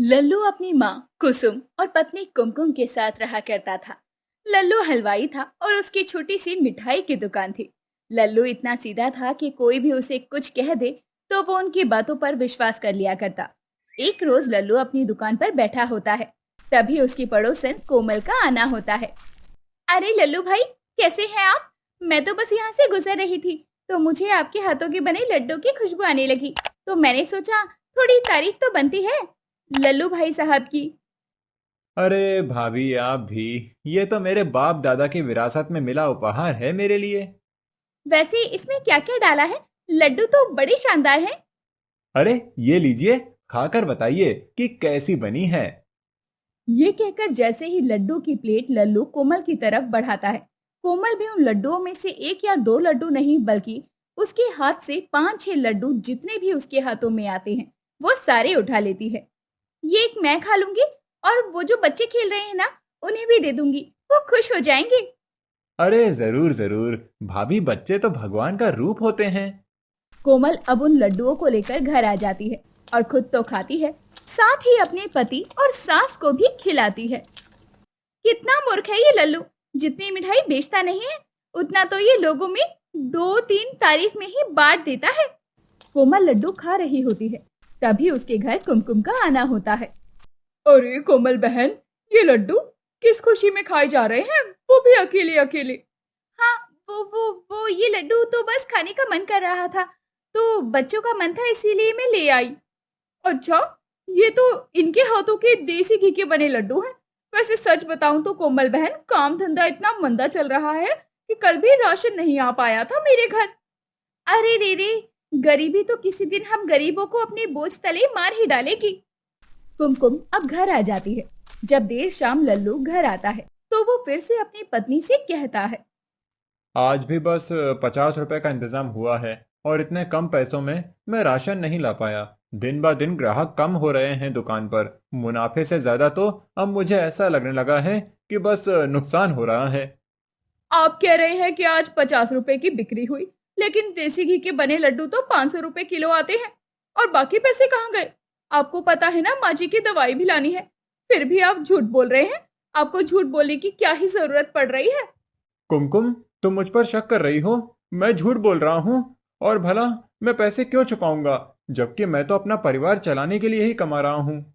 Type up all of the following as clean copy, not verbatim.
लल्लू अपनी माँ कुसुम और पत्नी कुमकुम के साथ रहा करता था। लल्लू हलवाई था और उसकी छोटी सी मिठाई की दुकान थी। लल्लू इतना सीधा था कि कोई भी उसे कुछ कह दे तो वो उनकी बातों पर विश्वास कर लिया करता। एक रोज लल्लू अपनी दुकान पर बैठा होता है। तभी उसकी पड़ोसन कोमल का आना होता है। अरे लल्लू भाई, कैसे हैं आप? मैं तो बस यहाँ से गुजर रही थी तो मुझे आपके हाथों के बने लड्डू की खुशबू आने लगी, तो मैंने सोचा थोड़ी तारीफ तो बनती है लल्लू भाई साहब की। अरे भाभी आप भी। ये तो मेरे बाप दादा की विरासत में मिला उपहार है मेरे लिए। वैसे इसमें क्या क्या डाला है? लड्डू तो बड़े शानदार हैं। अरे ये लीजिए, खाकर बताइए कि कैसी बनी है। ये कहकर जैसे ही लड्डू की प्लेट लल्लू कोमल की तरफ बढ़ाता है, कोमल भी उन लड्डुओं में से एक या दो लड्डू नहीं बल्कि उसके हाथ से 5-6 लड्डू जितने भी उसके हाथों में आते हैं वो सारे उठा लेती है। ये एक मैं खा लूंगी और वो जो बच्चे खेल रहे हैं ना, उन्हें भी दे दूंगी, वो खुश हो जाएंगे। अरे जरूर जरूर, भाभी बच्चे तो भगवान का रूप होते हैं। कोमल अब उन लड्डुओं को लेकर घर आ जाती है और खुद तो खाती है, साथ ही अपने पति और सास को भी खिलाती है। कितना मूर्ख है ये लल्लू, जितनी मिठाई बेचता नहीं है उतना तो ये लोगों में दो तीन तारीफ में ही बांट देता है। कोमल लड्डू खा रही होती है, तभी उसके घर कुमकुम का आना होता है। अरे कोमल बहन, ये लड्डू किस खुशी में खाए जा रहे हैं, वो भी अकेले अकेले? हाँ, वो ये लड्डू तो बस खाने का मन कर रहा था, तो बच्चों का मन था इसीलिए मैं ले आई। अच्छा, ये तो इनके हाथों के देसी घी के बने लड्डू हैं। वैसे सच बताऊं तो कोमल बहन, काम धंधा इतना मंदा चल रहा है कि कल भी राशन नहीं आ पाया था मेरे घर। अरे रे रे, गरीबी तो किसी दिन हम गरीबों को अपने बोझ तले मार ही डालेगी। कुमकुम अब घर आ जाती है। जब देर शाम लल्लू घर आता है तो वो फिर से अपनी पत्नी से कहता है। आज भी बस 50 रुपए का इंतजाम हुआ है और इतने कम पैसों में मैं राशन नहीं ला पाया। दिन ब दिन ग्राहक कम हो रहे हैं दुकान पर। मुनाफे से ज्यादा तो अब मुझे ऐसा लगने लगा है कि बस नुकसान हो रहा है। आप कह रहे हैं कि आज 50 रुपए की बिक्री हुई, लेकिन देसी घी के बने लड्डू तो 500 रुपए किलो आते हैं, और बाकी पैसे कहाँ गए? आपको पता है ना, माँ जी की दवाई भी लानी है। फिर भी आप झूठ बोल रहे हैं। आपको झूठ बोलने की क्या ही जरूरत पड़ रही है? कुमकुम, तुम मुझ पर शक कर रही हो? मैं झूठ बोल रहा हूँ? और भला मैं पैसे क्यों छुपाऊंगा, जबकि मैं तो अपना परिवार चलाने के लिए ही कमा रहा हूँ।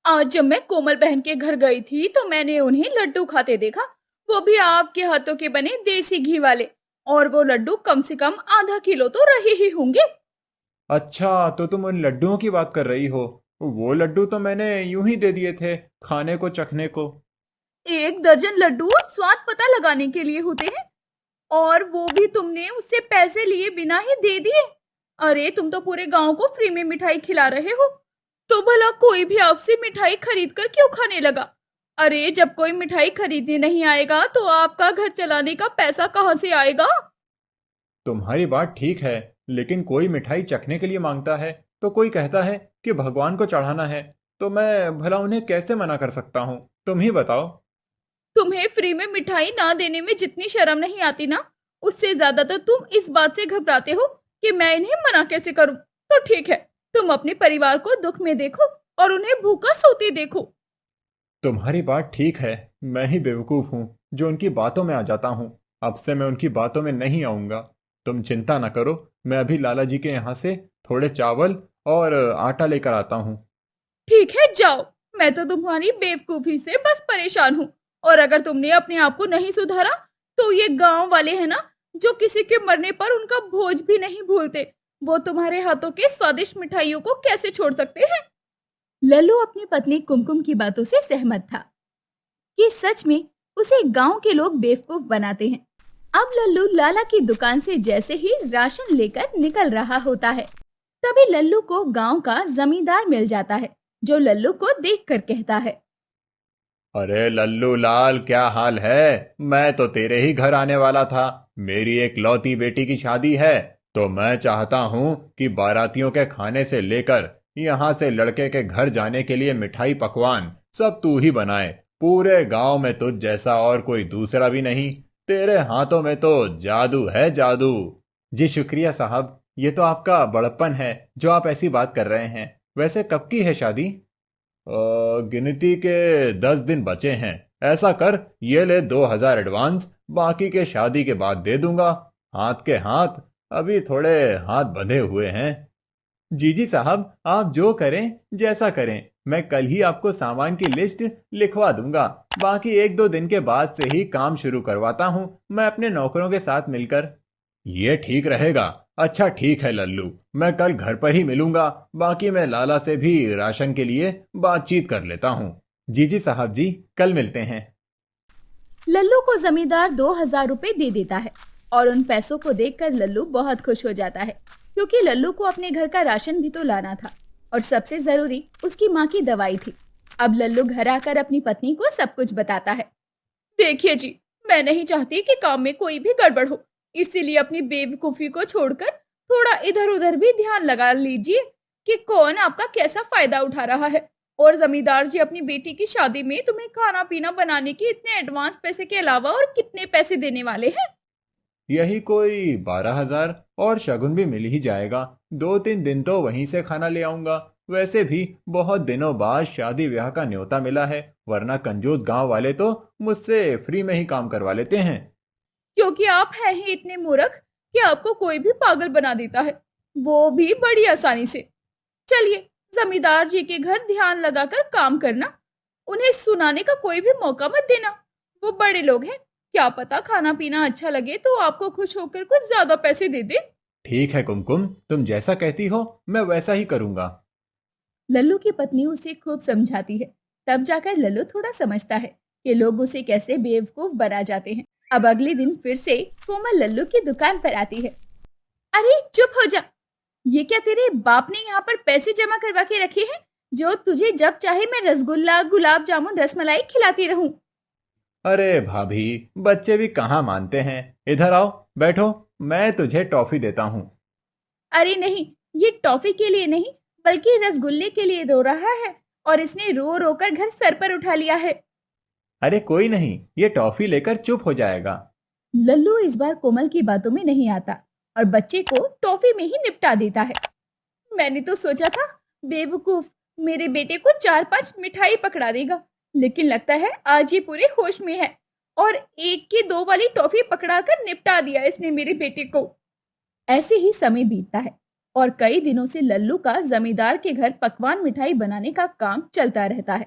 आज जब मैं कोमल बहन के घर गई थी तो मैंने उन्हें लड्डू खाते देखा, वो भी आपके हाथों के बने देसी घी वाले। और वो लड्डू कम से कम आधा किलो तो रहे ही होंगे। अच्छा, तो तुम उन लड्डुओं की बात कर रही हो। वो लड्डू तो मैंने यूं ही दे दिए थे, खाने को चखने को। 1 दर्जन लड्डू स्वाद पता लगाने के लिए होते हैं, और वो भी तुमने उससे पैसे लिए बिना ही दे दिए। अरे तुम तो पूरे गांव को फ्री में मिठाई खिला रहे हो, तो भला कोई भी आपसे मिठाई खरीद कर क्यों खाने लगा? अरे जब कोई मिठाई खरीदने नहीं आएगा तो आपका घर चलाने का पैसा कहाँ से आएगा? तुम्हारी बात ठीक है, लेकिन कोई मिठाई चखने के लिए मांगता है तो कोई कहता है कि भगवान को चढ़ाना है। तो मैं भला उन्हें कैसे मना कर सकता हूँ, तुम ही बताओ। तुम्हें फ्री में मिठाई ना देने में जितनी शर्म नहीं आती ना, उससे ज्यादा तो तुम इस बात से घबराते हो कि मैं इन्हें मना कैसे करूं। तो ठीक है, तुम अपने परिवार को दुख में देखो और उन्हें भूखा सोते देखो। तुम्हारी बात ठीक है। मैं ही बेवकूफ हूँ जो उनकी बातों में आ जाता हूँ। अब से मैं उनकी बातों में नहीं आऊंगा। तुम चिंता ना करो, मैं अभी लाला जी के यहाँ से थोड़े चावल और आटा लेकर आता हूँ। ठीक है, जाओ। मैं तो तुम्हारी बेवकूफी से बस परेशान हूँ, और अगर तुमने अपने आप को नहीं सुधारा तो ये गांव वाले हैं ना, जो किसी के मरने पर उनका भोज भी नहीं भूलते, वो तुम्हारे हाथों के स्वादिष्ट मिठाइयों को कैसे छोड़ सकते हैं? लल्लू अपनी पत्नी कुमकुम की बातों से सहमत था कि सच में उसे गांव के लोग बेवकूफ बनाते हैं। अब लल्लू लाला की दुकान से जैसे ही राशन लेकर निकल रहा होता है, तभी लल्लू को गांव का जमींदार मिल जाता है, जो लल्लू को देखकर कहता है। अरे लल्लू लाल, क्या हाल है? मैं तो तेरे ही घर आने वाला था। मेरी एक लौती बेटी की शादी है, तो मैं चाहता हूँ कि बारातियों के खाने से लेकर यहाँ से लड़के के घर जाने के लिए मिठाई पकवान सब तू ही बनाए। पूरे गांव में तुझ जैसा और कोई दूसरा भी नहीं। तेरे हाथों में तो जादू है, जादू। जी शुक्रिया साहब, ये तो आपका बड़प्पन है जो आप ऐसी बात कर रहे हैं। वैसे कब की है शादी? गिनती के 10 दिन बचे हैं। ऐसा कर, ये ले 2,000 एडवांस, बाकी के शादी के बाद दे दूंगा। हाथ के हाथ, अभी थोड़े हाथ बंधे हुए हैं। जी साहब, आप जो करें, जैसा करें, मैं कल ही आपको सामान की लिस्ट लिखवा दूंगा। बाकी 1-2 दिन के बाद से ही काम शुरू करवाता हूं, मैं अपने नौकरों के साथ मिलकर। ये ठीक रहेगा। अच्छा ठीक है लल्लू, मैं कल घर पर ही मिलूंगा। बाकी मैं लाला से भी राशन के लिए बातचीत कर लेता हूँ। जी साहब जी, कल मिलते हैं। लल्लू को जमींदार 2,000 रुपए दे देता है और उन पैसों को देखकर लल्लू बहुत खुश हो जाता है, क्योंकि लल्लू को अपने घर का राशन भी तो लाना था और सबसे जरूरी उसकी माँ की दवाई थी। अब लल्लू घर आकर अपनी पत्नी को सब कुछ बताता है। देखिए जी, मैं नहीं चाहती कि काम में कोई भी गड़बड़ हो, इसीलिए अपनी बेवकूफी को छोड़कर थोड़ा इधर उधर भी ध्यान लगा लीजिए कि कौन आपका कैसा फायदा उठा रहा है। और जमींदार जी अपनी बेटी की शादी में तुम्हें खाना पीना बनाने के इतने एडवांस पैसे के अलावा और कितने पैसे देने वाले हैं? यही कोई 12,000, और शगुन भी मिल ही जाएगा। 2-3 दिन तो वहीं से खाना ले आऊंगा। वैसे भी बहुत दिनों बाद शादी ब्याह का न्योता मिला है, वरना कंजूस गांव वाले तो मुझसे फ्री में ही काम करवा लेते हैं। क्योंकि आप हैं ही इतने मूर्ख कि आपको कोई भी पागल बना देता है, वो भी बड़ी आसानी से। चलिए, जमींदार जी के घर ध्यान लगाकर काम करना, उन्हें सुनाने का कोई भी मौका मत देना। वो बड़े लोग हैं, क्या पता खाना पीना अच्छा लगे तो आपको खुश होकर कुछ ज्यादा पैसे दे दे। ठीक है कुमकुम, तुम जैसा कहती हो मैं वैसा ही करूंगा। लल्लू की पत्नी उसे खूब समझाती है, तब जाकर लल्लू थोड़ा समझता है कि लोग उसे कैसे बेवकूफ बना जाते हैं। अब अगले दिन फिर से कोमल लल्लू की दुकान पर आती है। अरे चुप हो जा, ये क्या तेरे बाप ने यहाँ पर पैसे जमा करवा के रखे हैं जो तुझे जब चाहे मैं रसगुल्ला गुलाब जामुन रसमलाई खिलाती रहूं? अरे भाभी, बच्चे भी कहाँ मानते हैं। इधर आओ, बैठो, मैं तुझे टॉफी देता हूँ। अरे नहीं, ये टॉफी के लिए नहीं बल्कि रसगुल्ले के लिए रो रहा है और इसने रो रो कर घर सर पर उठा लिया है। अरे कोई नहीं, ये टॉफी लेकर चुप हो जाएगा। लल्लू इस बार कोमल की बातों में नहीं आता और बच्चे को टॉफी में ही निपटा देता है। मैंने तो सोचा था बेवकूफ मेरे बेटे को 4-5 मिठाई पकड़ा देगा, लेकिन लगता है आज ये पूरे होश में है और 1 की 2 वाली टॉफी पकड़ाकर निपटा दिया इसने मेरे बेटे को। ऐसे ही समय बीतता है और कई दिनों से लल्लू का जमींदार के घर पकवान मिठाई बनाने का काम चलता रहता है।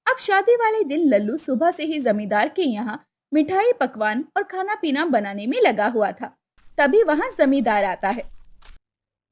अब शादी वाले दिन लल्लू सुबह से ही जमींदार के यहाँ मिठाई पकवान और खाना पीना बनाने में लगा हुआ था। तभी वहाँ जमींदार आता है।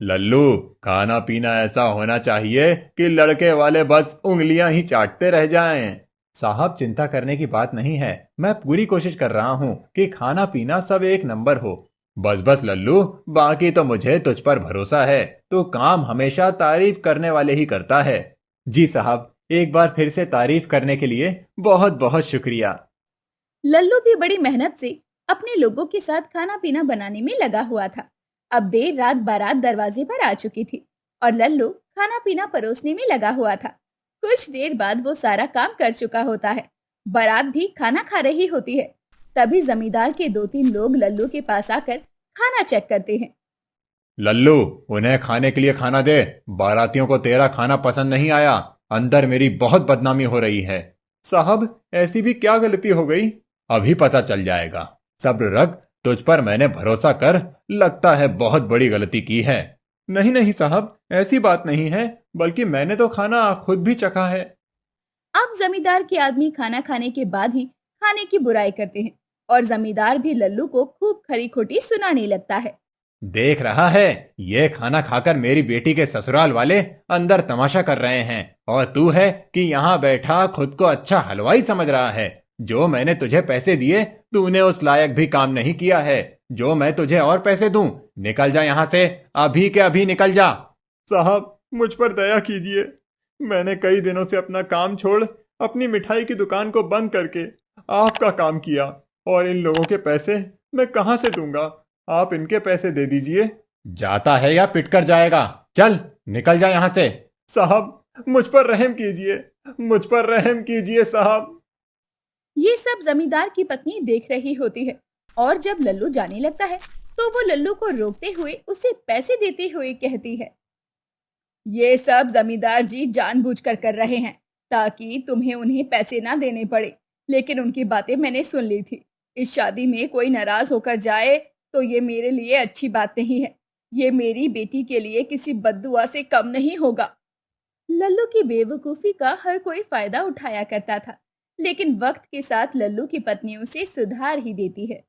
लल्लू, खाना पीना ऐसा होना चाहिए कि लड़के वाले बस उंगलियां ही चाटते रह जाएं। साहब, चिंता करने की बात नहीं है, मैं पूरी कोशिश कर रहा हूँ कि खाना पीना सब एक नंबर हो। बस बस लल्लू, बाकी तो मुझे तुझ पर भरोसा है, तू काम हमेशा तारीफ करने वाले ही करता है। जी साहब, एक बार फिर से तारीफ करने के लिए बहुत बहुत शुक्रिया। लल्लू भी बड़ी मेहनत से अपने लोगों के साथ खाना पीना बनाने में लगा हुआ था। अब देर रात बारात दरवाजे पर आ चुकी थी और लल्लू खाना पीना परोसने में लगा हुआ था। कुछ देर बाद वो सारा काम कर चुका होता है। बारात भी खाना खा रही होती है। तभी जमींदार के 2-3 लोग लल्लू के पास आकर खाना चेक करते हैं। लल्लू, उन्हें खाने के लिए खाना दे। बारातियों को तेरा खाना पसंद नहीं आया, अंदर मेरी बहुत बदनामी हो रही है। साहब, ऐसी भी क्या गलती हो गई? अभी पता चल जाएगा, सब्र रख, तुझ पर मैंने भरोसा कर, लगता है बहुत बड़ी गलती की है। नहीं नहीं साहब, ऐसी बात नहीं है, बल्कि मैंने तो खाना खुद भी चखा है। अब जमींदार के आदमी खाना खाने के बाद ही खाने की बुराई करते हैं और जमींदार भी लल्लू को खूब खरी खोटी सुनाने लगता है। देख रहा है, ये खाना खाकर मेरी बेटी के ससुराल वाले अंदर तमाशा कर रहे हैं, और तू है कि यहाँ बैठा खुद को अच्छा हलवाई समझ रहा है। जो मैंने तुझे पैसे दिए, तूने उस लायक भी काम नहीं किया है जो मैं तुझे और पैसे दूं। निकल जा यहाँ से, अभी के अभी निकल जा। साहब, मुझ पर दया कीजिए, मैंने कई दिनों से अपना काम छोड़ अपनी मिठाई की दुकान को बंद करके आपका काम किया, और इन लोगों के पैसे मैं कहाँ से दूंगा? आप इनके पैसे दे दीजिए। जाता है या पिट कर जाएगा? चल निकल जा यहाँ से। साहब, मुझ पर रहम कीजिए, मुझ पर रहम कीजिए साहब। ये सब जमींदार की पत्नी देख रही होती है और जब लल्लू जाने लगता है तो वो लल्लू को रोकते हुए उसे पैसे देते हुए कहती है, ये सब जमींदार जी जानबूझकर कर रहे हैं। ताकि तुम्हें उन्हें पैसे ना देने पड़े। लेकिन उनकी बातें मैंने सुन ली थी। इस शादी में कोई नाराज होकर जाए तो ये मेरे लिए अच्छी बात नहीं है। ये मेरी बेटी के लिए किसी बद्दुआ से कम नहीं होगा। लल्लू की बेवकूफी का हर कोई फायदा उठाया करता था, लेकिन वक्त के साथ लल्लू की पत्नी उसे सुधार ही देती है।